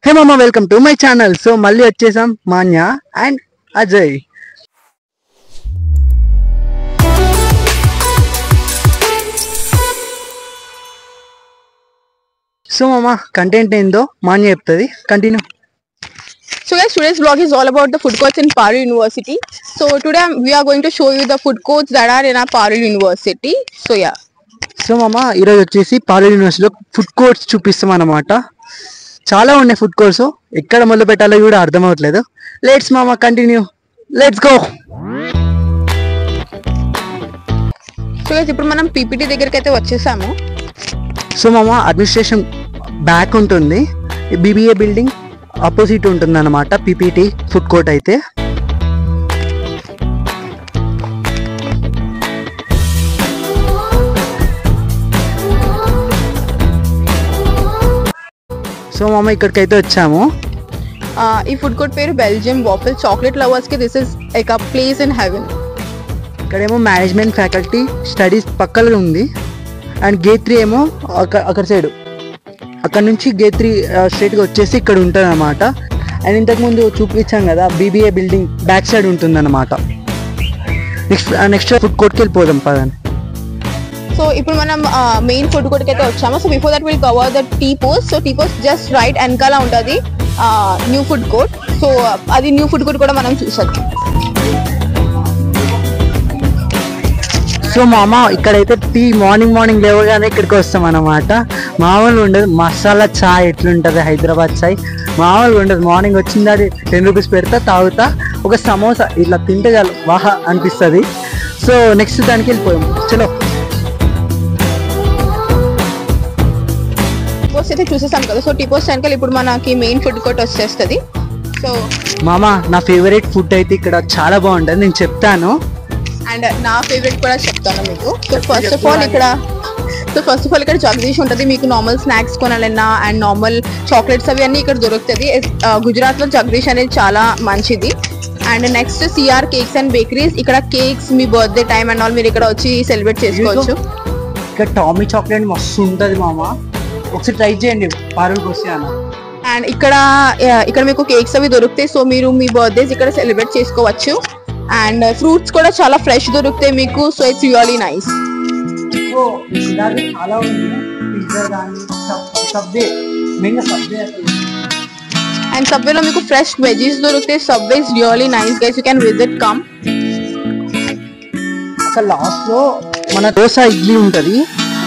Hey mama, welcome to my channel. So malli vachesam Manya and Ajay. So mama, content endo Manya cheptadi. Continue. So guys, today's vlog is all about the food courts in Parul University. So today we are going to show you the food courts that are in our Parul University. So yeah. So mama, ఈరోజు వచ్చేసి పాలూరు యూనివర్సిటీలో food courts చూపిస్తాం అన్నమాట. చాలా ఉన్నాయి food courts, ఎక్కడ మొదలు పెట్టాలో కూడా అర్థం అవ్వట్లేదు. లెట్స్ మామా continue, let's go. So guys, ఇప్పుడు మనం పీపీటీ దగ్గరికి అయితే వచ్చేసాము. సో మామా, అడ్మినిస్ట్రేషన్ బ్యాక్ ఉంటుంది, బీబీఏ బిల్డింగ్ ఆపోజిట్ ఉంటుంది అన్నమాట పీపీటీ ఫుడ్ కోర్ట్ అయితే. సో మామ, ఇక్కడికైతే వచ్చాము. ఈ ఫుడ్ కోర్ట్ పేరు బెల్జియం వాఫల్. చాక్లెట్ లవర్స్ కి this is like a place in heaven. ఇక్కడేమో మేనేజ్మెంట్ ఫ్యాకల్టీ స్టడీస్ పక్కన ఉంది, అండ్ గేట్ 3 ఏమో అక్కడ సైడ్, అక్కడ నుంచి గేట్ 3 స్ట్రైట్గా వచ్చేసి ఇక్కడ ఉంటుంది అనమాట. అండ్ ఇంతకుముందు చూపించాం కదా, బీబీఏ బిల్డింగ్ బ్యాక్ సైడ్ ఉంటుంది అనమాట. నెక్స్ట్ ఫుడ్ కోర్ట్కి వెళ్ళిపోదాం పదండి. సో ఇప్పుడు మనం మెయిన్ ఫుడ్ కోర్ట్కి అయితే వచ్చాము. So before that will cover the T post. So T post just right వెనకాల ఉంటుంది న్యూ ఫుడ్ కోర్ట్. సో అది న్యూ ఫుడ్ కోర్ట్ కూడా మనం చూసాము. సో మామ, ఇక్కడైతే టీ మార్నింగ్ లేవగానే ఇక్కడికి వస్తాం అన్నమాట. మామూలుగా ఉండదు, మసాలా చాయ్ ఎట్లుంటుంది హైదరాబాద్ చాయ్, మామూలుగా ఉండదు. మార్నింగ్ వచ్చింది అది 10 రూపీస్ పెడతా, తాగుతా, ఒక సమోసా ఇట్లా తింటే చాలు వాహా అనిపిస్తుంది. సో నెక్స్ట్ దానికి వెళ్ళిపోయాం. చలో. అయితే చూసేసాం కదా. సో టీ పోస్ట్ వెనకాల ఇప్పుడు మనకి మెయిన్ ఫుడ్ కోర్ట్ వచ్చేస్తుంది. సో మామ, నా ఫేవరెట్ ఫుడ్ అయితే ఇక్కడ చాలా బాగుంటుంది, నేను చెప్తాను. అండ్ నా ఫేవరెట్ కూడా చెప్తాను మీకు. సో ఫస్ట్ ఆఫ్ ఆల్ ఇక్కడ జగదీష్ ఉంటుంది. మీకు నార్మల్ స్నాక్స్ కొనాలన్నా అండ్ నార్మల్ చాక్లెట్స్ అవి అన్నీ ఇక్కడ దొరుకుతుంది. గుజరాత్లో జగదీష్ అనేది చాలా మంచిది. And next CR cakes and bakeries. ఇక్కడ కేక్స్, మీ బర్త్డే టైం అండ్ ఆల్ మీరు ఇక్కడ వచ్చి సెలబ్రేట్ చేసుకోవచ్చు. ఇక్కడ టామీ చాక్లెట్ మస్తు ఉంటుంది మామ, ఒకసారి ట్రై చేయండి పారులకు వస్తాను. అండ్ ఇక్కడ మీకు కేక్స్ అవి దొరుకుతాయి. సో మీరు మీ బర్త్డేస్ ఇక్కడ సెలబ్రేట్ చేసుకోవచ్చు. అండ్ ఫ్రూట్స్ కూడా చాలా ఫ్రెష్ దొరుకుతాయి మీకు. So it's really nice. చాలా ఉంది, అండ్ సబ్వేలో మీకు ఫ్రెష్ వెజీస్ దొరుకుతాయి. Subway is really nice guys, you can visit come. అక్కడ లాస్ట్ లో మన దోశ ఇడ్లీ ఉంటది,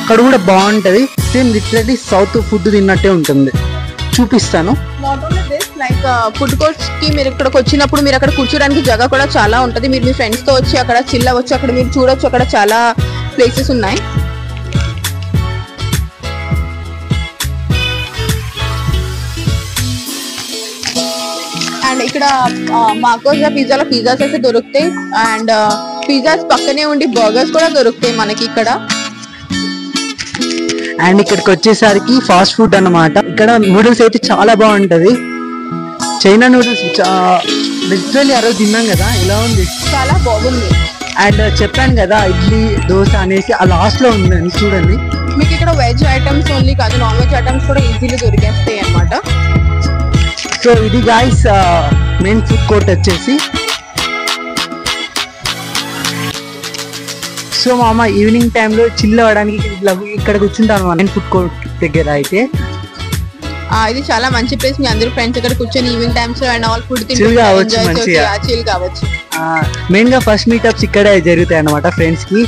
అక్కడ కూడా బాగుంటది. సేమ్ లిటరల్లీ సౌత్ ఫుడ్ తిన్నట్టే ఉంటుంది, చూపిస్తాను. Not only this, like food courts కి మీరు ఇక్కడికి వచ్చినప్పుడు మీరు అక్కడ కూర్చోడానికి జగ కూడా చాలా ఉంటుంది. మీరు మీ ఫ్రెండ్స్ తో వచ్చి అక్కడ చిల్ అవ్వచ్చు, అక్కడ మీరు చూడొచ్చు, అక్కడ చాలా ప్లేసెస్ ఉన్నాయి. అండ్ ఇక్కడ మాకోజా పిజ్జాలో పిజ్జాస్ అయితే దొరుకుతాయి. అండ్ పిజ్జాస్ పక్కనే ఉండి బర్గర్స్ కూడా దొరుకుతాయి మనకి ఇక్కడ. అండ్ ఇక్కడికి వచ్చేసరికి ఫాస్ట్ ఫుడ్ అన్నమాట. ఇక్కడ నూడిల్స్ అయితే చాలా బాగుంటది, చైనా నూడిల్స్. లిటరల్లీ ఆ రోజు తిన్నాం కదా, ఇలా ఉంది, చాలా బాగుంది. అండ్ చెప్పాను కదా ఇడ్లీ దోశ అనేసి, ఆ లాస్ట్ లో ఉందని చూడండి. మీకు ఇక్కడ వెజ్ ఐటమ్స్ ఓన్లీ కాదు, నాన్ వెజ్ ఐటమ్స్ కూడా ఈజీగా దొరికేస్తాయి అన్నమాట. సో ఇది గాయ్స్ మెయిన్ ఫుడ్ కోర్ట్ వచ్చేసి. సో మామ, ఈవినింగ్ టైంలో చిల్ అవ్వడానికి ఇక్కడ కూర్చుంటాను మెయిన్ ఫుడ్ కోర్ట్ దగ్గర అయితే. ఇది చాలా మంచి ప్లేస్. మీ అందరూ ఫ్రెండ్స్ ఇక్కడ కూర్చొని ఈవినింగ్ టైమ్స్ లో అండ్ ఆల్ ఫుడ్ చిల్ కావచ్చు. మెయిన్ గా ఫస్ట్ మీటప్స్ ఇక్కడే జరుగుతాయి అన్నమాట ఫ్రెండ్స్ కి.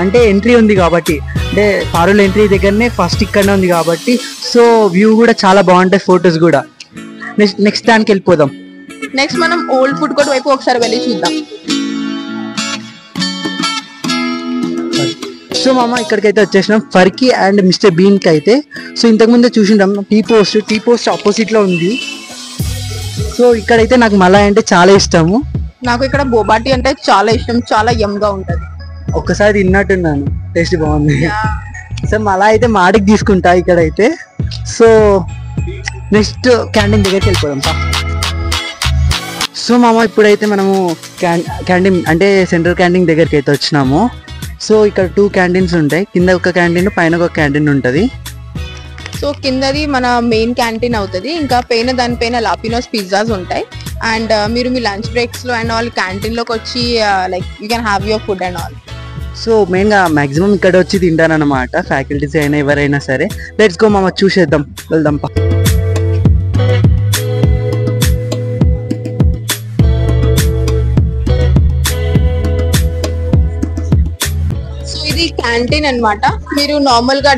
అంటే ఎంట్రీ ఉంది కాబట్టి, అంటే పారుల్ ఎంట్రీ దగ్గరనే ఫస్ట్ ఇక్కడనే ఉంది కాబట్టి, సో వ్యూ కూడా చాలా బాగుంటాయి, ఫొటోస్ కూడా. నెక్స్ట్ దానికి వెళ్ళిపోదాం. నెక్స్ట్ మనం ఓల్డ్ ఫుడ్ కోర్ట్ వైపు ఒకసారి వెళ్ళి చూద్దాం. సో మామ, ఇక్కడికైతే వచ్చేసినాం ఫర్కీ అండ్ మిస్టర్ బీన్ కి అయితే. సో ఇంతకుముందే చూసింటాం టీ పోస్ట్ ఆపోజిట్ లో ఉంది. సో ఇక్కడైతే నాకు మలాయ్ అంటే చాలా ఇష్టము. నాకు ఇక్కడ బోబాటి అంటే చాలా ఇష్టం, చాలా యమ్ గా ఉంటది. ఒక్కసారి తిన్నట్టున్నాను, టేస్ట్ బాగుంది. సో మలాయ్ అయితే మాడికి తీసుకుంటా ఇక్కడైతే. సో నెక్స్ట్ క్యాంటీన్ దగ్గరికి వెళ్ళిపోదాం. సో మామ, ఇప్పుడైతే మనము క్యాంటీన్ అంటే సెంట్రల్ క్యాంటీన్ దగ్గరికి అయితే వచ్చినాము. సో ఇక్కడ 2 క్యాంటీన్స్ ఉంటాయి, కింద ఒక క్యాంటీన్, పైన ఒక క్యాంటీన్ ఉంటుంది. సో కిందది మన మెయిన్ క్యాంటీన్ అవుతుంది. ఇంకా దానిపైన లాపినోస్ పిజ్జాస్ ఉంటాయి. అండ్ మీరు మీ లంచ్ బ్రేక్స్ లో అండ్ ఆల్ క్యాంటీన్ లోకి వచ్చి like you can have your food and all. So మెయిన్గా మ్యాక్సిమం ఇక్కడ వచ్చి తింటానన్నమాట, ఫ్యాకల్టీస్ అయినా ఎవరైనా సరే. లెట్స్ గో మామ, చూసేద్దాం, వెళ్దాం. ఇది క్యాంటీన్ అన్నమాట. మీరు నార్మల్ గా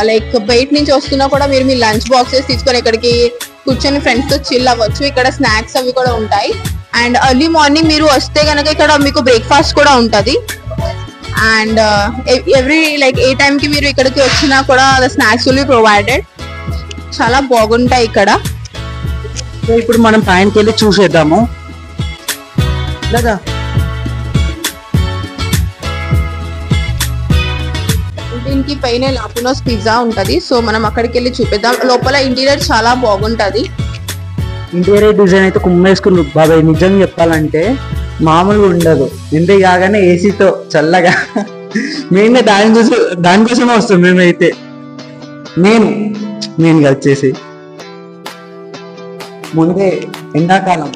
లైక్ బయట నుంచి వస్తున్నా కూడా మీరు మీ లంచ్ బాక్సెస్ తీసుకొని ఇక్కడికి కూర్చొని ఫ్రెండ్స్ తో చిల్ అవ్వచ్చు. ఇక్కడ స్నాక్స్ అవి కూడా ఉంటాయి. అండ్ ఎర్లీ మార్నింగ్ మీరు వస్తే కనుక ఇక్కడ మీకు బ్రేక్ఫాస్ట్ కూడా ఉంటది. And every like A time కి మీరు ఇక్కడికి వచ్చినా కూడా స్నాక్స్ విల్ బి ప్రొవైడెడ్. చాలా బాగుంటాయి ఇక్కడ. సో ఇప్పుడు మనం పైనకి వెళ్ళి చూసేద్దాము లేదా. దీనికి పైన లాపినోస్ పిజ్జా ఉంటది. సో మనం అక్కడికి వెళ్ళి చూపిద్దాం. లోపల ఇంటీరియర్ చాలా బాగుంటది. ఇంటీరియర్ డిజైన్ అయితే కుమ్మేసుకుని బాబాయ్, నిజంగా చెప్పాలంటే మామూలుగా ఉండదు. ఇంతే కాగానే ఏసీతో చల్లగా మెయిన్గా దానికోసమే వస్తాం మేమైతే. నేను వచ్చేసి ముందే ఎండాకాలం.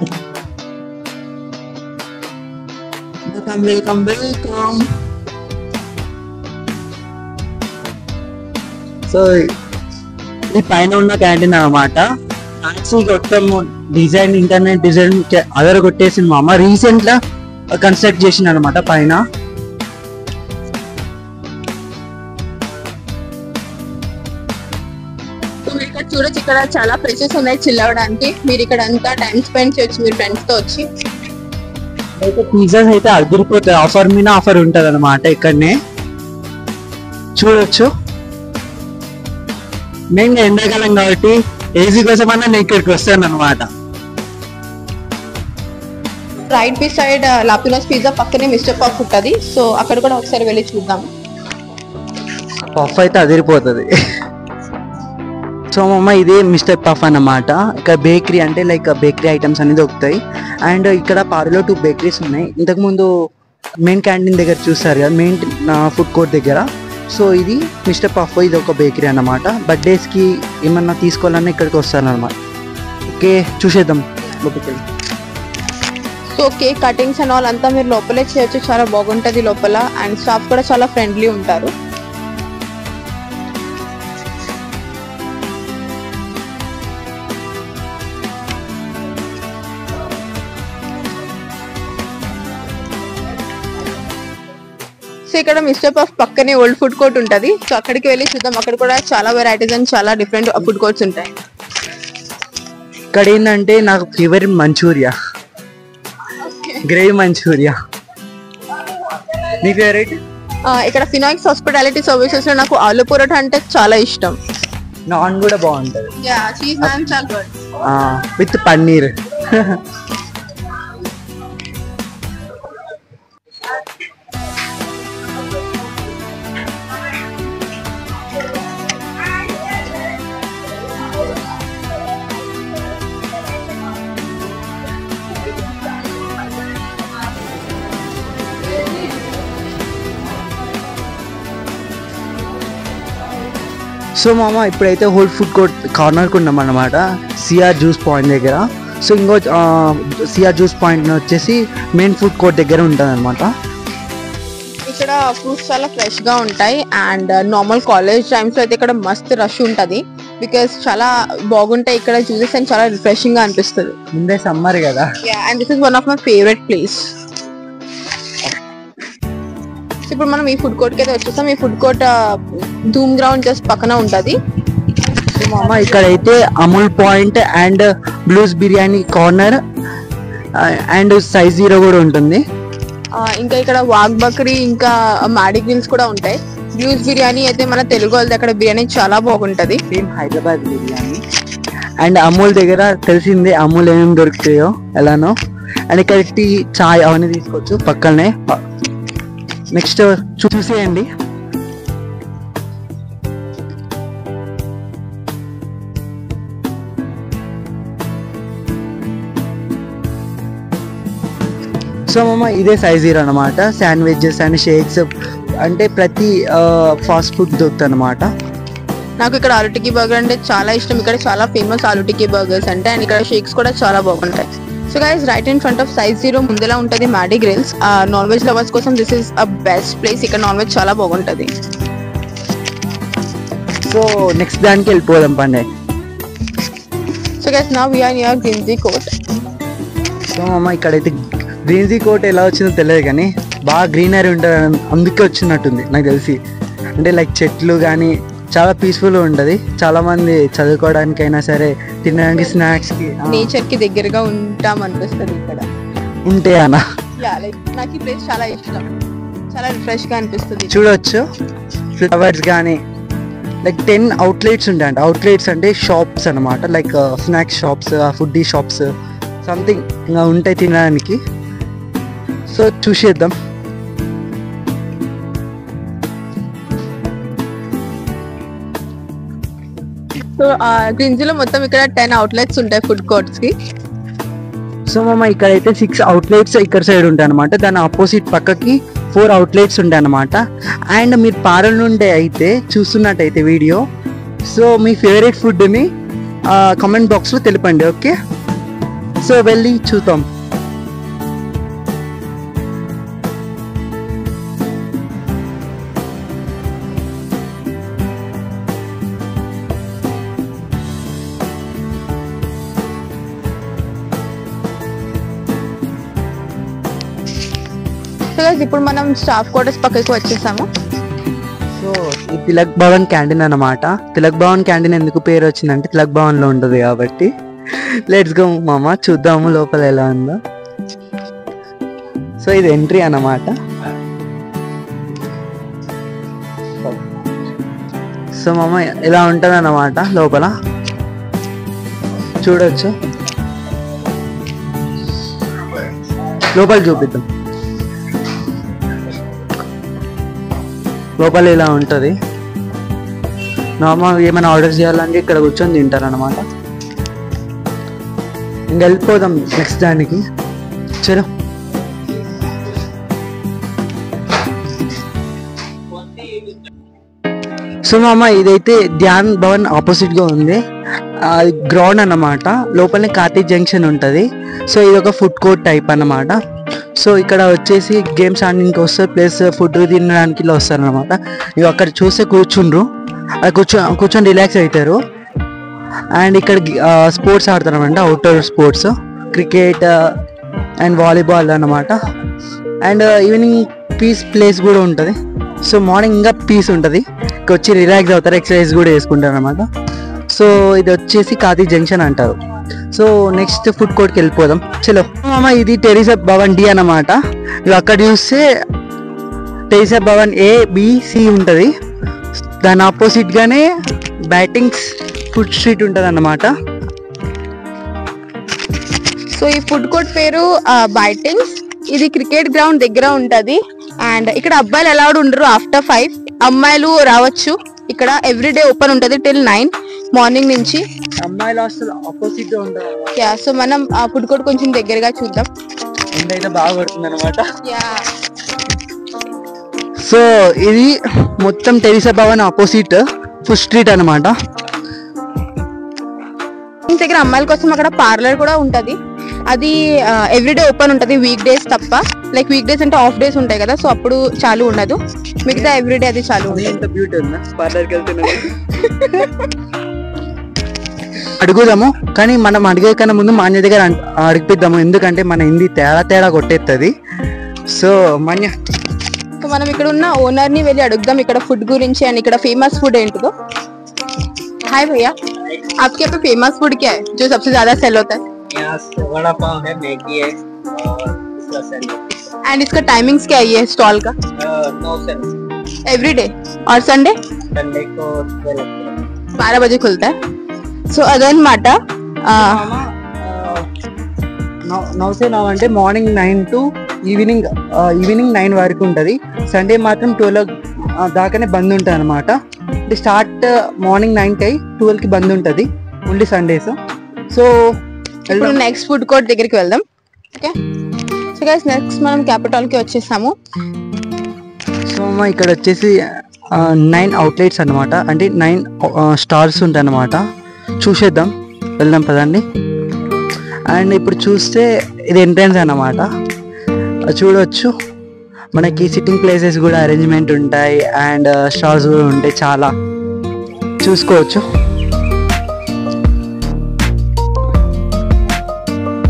వెల్కమ్. సో ఇది పైన ఉన్న క్యాంటీన్ అన్నమాట. మొత్తం డిజైన్, ఇంటర్నెట్ డిజైన్ అదర కొట్టేసింది మా అమ్మ. రీసెంట్ గా కన్స్ట్రక్ట్ చేసింది అనమాట పైన. ఇక్కడ చూడొచ్చు, ఇక్కడ చాలా ప్లేసెస్ ఉన్నాయి చిల్ అవ్వడానికి. మీరు ఇక్కడ అంతా టైం స్పెండ్ చేయొచ్చు మీరు ఫ్రెండ్స్ తో వచ్చి. అయితే పిజ్జాస్ అయితే అదిరిపోతాయి. ఆఫర్ మీద ఆఫర్ ఉంటది అనమాట. ఇక్కడనే చూడొచ్చు. మెయిన్గా ఎండాకాలం కాబట్టి ఏసీ కోసం అన్నా నేను ఇక్కడికి వస్తాను అనమాట. రైట్ బి సైడ్ లాపినోస్ పిజ్జా పక్కనే మిస్టర్ పఫ్ ఉంటది. సో అక్కడ కూడా ఒకసారి వెళ్ళి చూద్దాం. పఫ్ అయితే అదిరిపోతుంది. సో అమ్మ ఇదే మిస్టర్ పఫ్ అన్నమాట. ఇక్కడ బేకరీ అంటే లైక్ బేకరీ ఐటమ్స్ అనేది దొరుకుతాయి. అండ్ ఇక్కడ పారిలో 2 బేకరీస్ ఉన్నాయి. ఇంతకుముందు మెయిన్ క్యాంటీన్ దగ్గర చూస్తారు కదా, మెయిన్ ఫుడ్ కోర్ట్ దగ్గర. సో ఇది మిస్టర్ పఫ్, ఇది ఒక బేకరీ అన్నమాట. బర్త్డేస్కి ఏమన్నా తీసుకోవాలన్నా ఇక్కడికి వస్తారన్నమాట. ఓకే, చూసేద్దాం లోపలికి. So cake cuttings and all అంతా మీరు లోపలే చేయొచ్చు. చాలా బాగుంటది లోపల. అండ్ స్టాఫ్ కూడా చాలా ఫ్రెండ్లీ ఉంటారు. సో ఇక్కడ మిస్టర్ పఫ్ పక్కనే ఓల్డ్ ఫుడ్ కోర్ట్ ఉంటది. సో అక్కడికి వెళ్ళి చూద్దాం. అక్కడ కూడా చాలా వెరైటీస్ అండ్ చాలా డిఫరెంట్ ఫుడ్ కోర్ట్స్ ఉంటాయి. ఇక్కడ ఏంటంటే నాకు ఫేవరెట్ మంచూరియా, గ్రేవీ మంచూరియా. నీ ఫేవరెట్? ఇక్కడ ఫినాక్స్ హాస్పిటాలిటీ సర్వీసెస్ లో నాకు ఆలు పొరోటా అంటే చాలా ఇష్టం. నాన్ కూడా బాగుంటది. చీజ్ నాన్ చాలా గుడ్ విత్ పన్నీర్. సో మామ ఇప్పుడైతే హోల్ ఫుడ్ కోర్ట్ కార్నర్కి ఉన్నాం అన్నమాట, సిఆర్ జ్యూస్ పాయింట్ దగ్గర. సో ఇంకో సిఆర్ జ్యూస్ పాయింట్ వచ్చేసి మెయిన్ ఫుడ్ కోర్ట్ దగ్గర ఉంటుంది అనమాట. ఇక్కడ ఫ్రూట్స్ చాలా ఫ్రెష్ గా ఉంటాయి. అండ్ నార్మల్ కాలేజ్ టైమ్స్ లో అయితే ఇక్కడ మస్త్ రష్ ఉంటది. బికాస్ చాలా బాగుంటాయి ఇక్కడ జ్యూసెస్ అండ్ చాలా రిఫ్రెషింగ్ గా అనిపిస్తుంది. ముందే సమ్మర్ కదా. And this is one of my favourite place. ఇప్పుడు మనం ఈ ఫుడ్ కోర్ట్ కి అయితే వచ్చేస్తాం. ఈ ఫుడ్ కోర్ట్ ధూమ్ గ్రౌండ్ జస్ట్ పక్కన ఉంటది. సో మామ ఇక్కడైతే Amul point and blues biryani corner and size 0 కూడా ఉంటుంది. ఇంకా ఇక్కడ వాగ్ బక్రీ ఇంకా మాడి గ్రిల్స్ కూడా ఉంటాయి. బ్లూస్ బిర్యానీ అయితే మన తెలుగు వాళ్ళది అక్కడ బిర్యానీ చాలా బాగుంటది. సేమ్ హైదరాబాద్ బిర్యానీ. అండ్ అమూల్ దగ్గర తెలిసిందే అమూల్ ఏమేమి దొరుకుతాయో ఎలానో. అండ్ ఇక్కడ టీ, చాయ్ అవన్నీ తీసుకోవచ్చు పక్కనే. నెక్స్ట్ చూసేయండి. సో మామ ఇదే సైజ్ 0 అనమాట. శాండ్విచెస్ అండ్ షేక్స్ అంటే ప్రతి ఫాస్ట్ ఫుడ్ దొరుకుతుంది అనమాట. నాకు ఇక్కడ ఆలు టిక్కీ బర్గర్ అంటే చాలా ఇష్టం. ఇక్కడ చాలా ఫేమస్ ఆలు టిక్కీ బర్గర్స్ అంటే, అండ్ ఇక్కడ షేక్స్ కూడా చాలా బాగుంటాయి. So guys, right in front of size 0 ముందులా ఉంటుంది Maddy grills. Non veg lovers కోసం this is a best place. ఇక్కడ నాన్ వెజ్ చాలా బాగుంటుంది. సో నెక్స్ట్ దానికి వెళ్ళిపోదాం పండే. So guys, now we are near గ్రీన్జీ కోర్ట్. సో అమ్మ ఇక్కడైతే గ్రీన్జీ కోర్ట్ ఎలా వచ్చిందో తెలియదు కానీ బాగా గ్రీనరీ ఉంటుంది, అందుకే వచ్చినట్టుంది నాకు తెలిసి. అంటే లైక్ చెట్లు కానీ చాలా పీస్ఫుల్గా ఉంటుంది. చాలా మంది చదువుకోవడానికైనా సరే, తినడానికి, స్నాక్స్కి, నేచర్ కి దగ్గరగా ఉంటాం అనిపిస్తుంది ఇక్కడ ఉంటే అన్న. నాకు ఈ ప్లేస్ చాలా ఇష్టం, చాలా రిఫ్రెష్ గా అనిపిస్తుంది. చూడొచ్చు ఫ్లవర్స్ కానీ లైక్ 10 అవుట్లెట్స్ ఉంటాయంట. అవుట్లెట్స్ అంటే షాప్స్ అనమాట, like snacks shops, food shops something ఇంకా ఉంటాయి తినడానికి. సో చూసేద్దాం. సో గ్రీన్జీలో మొత్తం ఇక్కడ 10 అవుట్లెట్స్ ఉంటాయి ఫుడ్ కోర్ట్స్ కి. సో మామ ఇక్కడైతే 6 అవుట్లెట్స్ ఇక్కడ సైడ్ ఉంటాయి అనమాట. దాని ఆపోజిట్ పక్కకి 4 అవుట్లెట్స్ ఉంటాయి అనమాట. అండ్ మీరు పారల్ నుండి అయితే చూస్తున్నట్టయితే వీడియో, సో మీ ఫేవరెట్ ఫుడ్ని కామెంట్ బాక్స్లో తెలపండి. ఓకే, సో వెళ్ళి చూద్దాం. ఇప్పుడు మనం స్టాఫ్ క్వార్టర్స్ పక్కకి వచ్చేసాము. సో ఈ తిలక్ భవన్ క్యాంటీన్ అన్నమాట. తిలక్ భవన్ క్యాంటీన్ ఎందుకు పేరు వచ్చిందంటే తిలక్ భవన్ లో ఉంటుంది కాబట్టి. లెట్స్ గో మామ, చూద్దాము లోపల ఎలా ఉందో. సో ఇది ఎంట్రీ అన్నమాట. సో మామ ఇలా ఉంటుంది అన్నమాట లోపల, చూడొచ్చు. లోపల చూపిద్దాం. లోపల ఇలా ఉంటుంది. నార్మల్ ఏమైనా ఆర్డర్ చేయాలంటే ఇక్కడ కూర్చొని తింటారు అనమాట. ఇంకా వెళ్ళిపోదాం నెక్స్ట్ దానికి. చలో. సో మామ ఇదైతే ధ్యాన్ భవన్ ఆపోజిట్ గా ఉంది. గ్రౌండ్ అన్నమాట. లోపలనే కార్తీక్ జంక్షన్ ఉంటుంది. సో ఇది ఒక ఫుడ్ కోర్ట్ టైప్ అన్నమాట. సో ఇక్కడ వచ్చేసి గేమ్స్ ఆడడానికి వస్తారు, ప్లస్ ఫుడ్ తినడానికి ఇలా వస్తారు అనమాట. ఇవి అక్కడ చూస్తే కూర్చుండ్రు, కూర్చొని రిలాక్స్ అవుతారు. అండ్ ఇక్కడ స్పోర్ట్స్ ఆడతారు అనమాట, outdoor sports, cricket and volleyball అన్నమాట. అండ్ ఈవినింగ్ పీస్ ప్లేస్ కూడా ఉంటుంది. సో మార్నింగ్ ఇంకా పీస్ ఉంటుంది, ఇక్కడ వచ్చి రిలాక్స్ అవుతారు, ఎక్సర్సైజ్ కూడా చేసుకుంటారు అనమాట. సో ఇది వచ్చేసి కార్తీక్ జంక్షన్ అంటారు. సో నెక్స్ట్ ఫుడ్ కోర్ట్కి వెళ్ళిపోదాం. చలో మామ, ఇది టెరిసా భవన్ డి అన్నమాట. ఇవి అక్కడ చూస్తే టెరిసా భవన్ ABC ఉంటుంది. దాని ఆపోజిట్ గానే బ్యాటింగ్స్ ఫుడ్ స్ట్రీట్ ఉంటుంది అన్నమాట. సో ఈ ఫుడ్ కోర్ట్ పేరు బైటింగ్స్. ఇది క్రికెట్ గ్రౌండ్ దగ్గర ఉంటది. అండ్ ఇక్కడ అబ్బాయిలు అలౌడ్ ఉండరు ఆఫ్టర్ 5. అమ్మాయిలు రావచ్చు. ఇక్కడ ఎవ్రీడే ఓపెన్ ఉంటది till 9 మార్నింగ్ నుంచి. అమ్మాయిల హాస్టల్ ఆపోజిట్ గా ఉంటుంది. యా, సో మనం ఆ ఫుడ్ కోర్ట్ కొంచెం దగ్గరగా చూద్దాం. అయితే బాగా పడుతుంది అనమాట. యా, సో ఇది మొత్తం Teresa Bhavan opposite food street అనమాట. దగ్గర అమ్మాయిల కోసం అక్కడ పార్లర్ కూడా ఉంటది. అది ఎవ్రీడే ఓపెన్ ఉంటది, వీక్ డేస్ తప్ప. లైక్ వీక్ డేస్ అంటే ఆఫ్ డేస్ ఉంటాయి కదా, సో అప్పుడు చాలు ఉండదు. మిగతా ఎవ్రీడే అది చాలు అడుగుదాము. కానీ మనం అడిగే కన్నా ముందు మాన్య దగ్గర అడిగిపిద్దాము, ఎందుకంటే మన హిందీ తేడా కొట్టేస్తుంది. సో మాన్య, సో మనం ఇక్కడ ఉన్న ఓనర్ ని వెళ్ళి అడుగుదాం ఇక్కడ ఫుడ్ గురించి అండ్ ఇక్కడ ఫేమస్ ఫుడ్ ఏంటిదో. हाय भैया, आपके यहाँ पे फेमस फूड क्या है जो सबसे ज्यादा सेल होता है? यहाँ वड़ा पाव है, मैगी है और इसका सैंडविच। एंड इसका टाइमिंग्स क्या है ये स्टॉल का? 9 से एवरी डे और संडे? संडे को 12 बजे खुलता है. సో అదనమాట. 9 అంటే మార్నింగ్ 9 to ఈవినింగ్ 9 వరకు ఉంటుంది. సండే మాత్రం 12 దాకానే బంద్ ఉంటుంది అనమాట. అంటే స్టార్ట్ మార్నింగ్ 9 12కి బంద్ ఉంటుంది, ఓన్లీ సండేస్. సో ఇప్పుడు నెక్స్ట్ ఫుడ్ కోర్ట్ దగ్గరికి వెళ్దాం. ఓకే, సో గైస్ నెక్స్ట్ మనం క్యాపిటల్ కి వచ్చేసాము. సో ఇక్కడ వచ్చేసి 9 అవుట్లెట్స్ అనమాట, అంటే 9 స్టాల్స్ ఉంటాయి అన్నమాట. చూసేద్దాం, వెళ్దాం పదండి. అండ్ ఇప్పుడు చూస్తే ఇది ఎంట్రన్స్ అన్నమాట. చూడవచ్చు మనకి సిట్టింగ్ ప్లేసెస్ కూడా అరేంజ్మెంట్ ఉంటాయి అండ్ స్టాల్స్ కూడా ఉంటాయి, చాలా చూసుకోవచ్చు.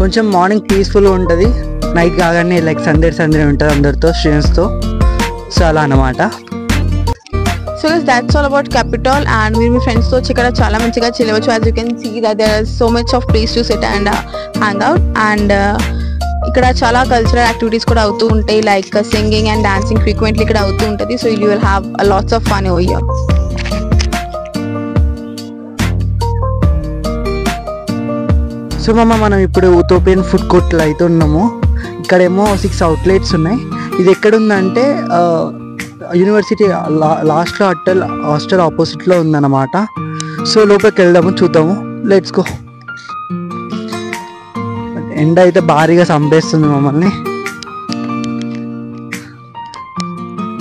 కొంచెం మార్నింగ్ పీస్ఫుల్గా ఉంటుంది, నైట్ కాగానే లైక్ సండే ఉంటుంది అందరితో, స్టూడెంట్స్తో. సో అలా అన్నమాట. So guys, that's all about Capitol, and మీరు మీ ఫ్రెండ్స్ తో ఇక్కడ చాలా మంచిగా చిల్లవచ్చు. As you can see that there is so much of place to sit and hang out, and ఇక్కడ చాలా కల్చరల్ యాక్టివిటీస్ కూడా అవుతూ ఉంటాయి, like singing and dancing frequently ఇక్కడ అవుతూ ఉంటుంది. So you will have lots of fun over here. So మనం ఇప్పుడు ఉతోపియన్ ఫుడ్ కోర్ట్లో అయితే ఉన్నాము. ఇక్కడేమో 6 అవుట్లెట్స్ ఉన్నాయి. ఇది ఎక్కడుందంటే యూనివర్సిటీ లాస్ట్లో హాస్టల్ ఆపోజిట్లో ఉందన్నమాట. సో లోపలికి వెళ్దాము, చూద్దాము. Let's go. ఎండ అయితే భారీగా చంపేస్తుంది మమ్మల్ని.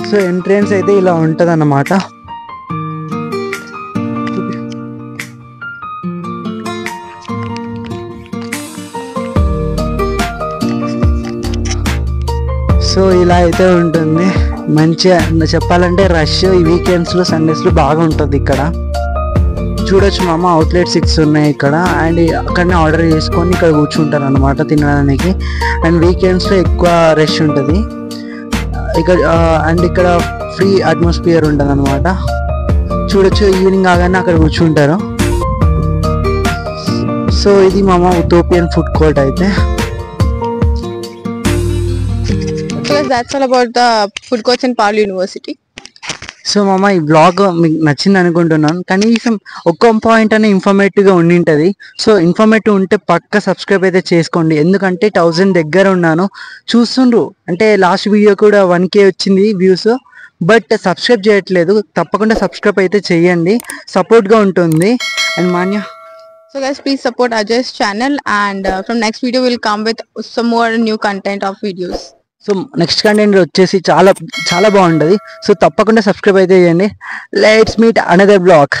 సో ఎంట్రన్స్ అయితే ఇలా ఉంటుంది అన్నమాట. సో ఇలా అయితే ఉంటుంది మంచిగా. చెప్పాలంటే రష్ ఈ వీకెండ్స్లో సండేస్లో బాగా ఉంటుంది ఇక్కడ. చూడొచ్చు మామ, అవుట్లెట్ 6 ఉన్నాయి ఇక్కడ. అండ్ అక్కడనే ఆర్డర్ చేసుకొని ఇక్కడ కూర్చుంటారు అనమాట తినడానికి. అండ్ వీకెండ్స్లో ఎక్కువ రష్ ఉంటుంది ఇక్కడ. అండ్ ఇక్కడ ఫ్రీ అట్మాస్ఫియర్ ఉంటుంది అనమాట. చూడొచ్చు, ఈవినింగ్ కాగానే అక్కడ కూర్చుంటారు. సో ఇది మామ ఉతోపియన్ ఫుడ్ కోర్ట్ అయితే. That's all about the food courts in Paarl University. So మామ ఈ బ్లాగ్ మీకు నచ్చింది అనుకుంటున్నాను. కనీసం ఒక్క పాయింట్ అనే ఇన్ఫర్మేటివ్గా ఉండింటుంది. సో ఇన్ఫర్మేటివ్ ఉంటే పక్క సబ్స్క్రైబ్ అయితే చేసుకోండి, ఎందుకంటే 1000 దగ్గర ఉన్నాను. చూస్తుండ్రు అంటే లాస్ట్ వీడియో కూడా 1K వచ్చింది వ్యూస్, బట్ సబ్స్క్రైబ్ చేయట్లేదు. తప్పకుండా సబ్స్క్రైబ్ అయితే చేయండి, సపోర్ట్గా ఉంటుంది. And Manya, So guys, please support Ajay's channel, and from next video we'll come with some more new content of videos. So next content వచ్చేసి చాలా చాలా బాగుంటుంది. సో తప్పకుండా సబ్స్క్రైబ్ అయితే చేయండి. Let's meet another blog.